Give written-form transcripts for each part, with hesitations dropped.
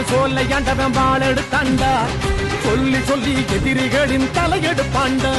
சோலையாண்டவன் சோலையாண்டவன் வாழெடுத்தாண்டா சொல்லி சொல்லி எதிரிகளின் தலையெடுப்பாண்டா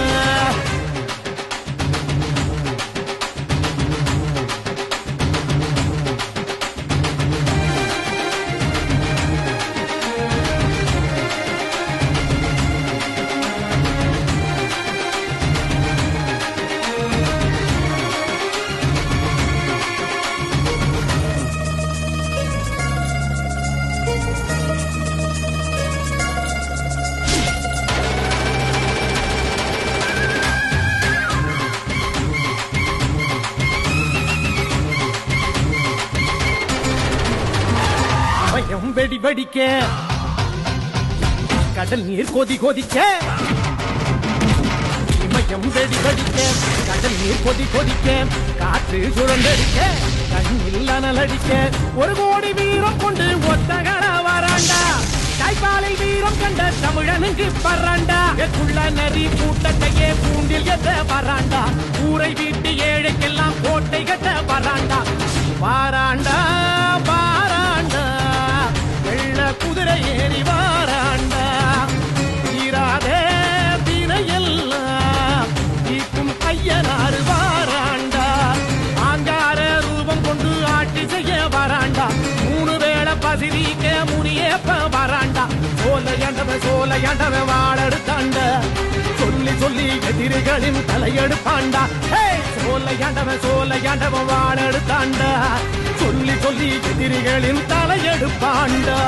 வெடி வெடிக்க கடல் நீர் கொதி கொதிக்க இமயம் வெடி வெடிக்க கடல் நீர் கொதி கொதிக்க காற்று சுழந்தடிக்க கண்ணில் அனலடிக்க ஒரு கோடி வீரம் கொண்டு ஒத்தகட வராண்டா தாய்ப்பாலை வீரம் கண்ட தமிழனுக்கு பறாண்டா குள்ள நரி கூட்டத்தையே பூண்டில் எத்த வராண்டா ஊரை வீட்டு ஏழைக்கெல்லாம் கோட்டை கட்ட வராண்டா பாராண்டா பாராண்டா குதிரை ஏறி வாராண்டா தீராதே திரையெல்லாம் தீக்கும் ஐயனாறு வாராண்டா ஆங்கார ரூபம் கொண்டு ஆட்சி செய்ய வராண்டா மூணு வேளை பசிதிக்க முனியப்ப வராண்டா சோலையாண்டவன் வாழெடுத்தாண்ட சொல்லி சொல்லி எதிரிகளின் தலையெடுப்பாண்டா சோலையாண்டவன் வாழெடுத்தாண்டா சொல்லி சொல்லி எதிரிகளின் தலையெடுப்பாண்டா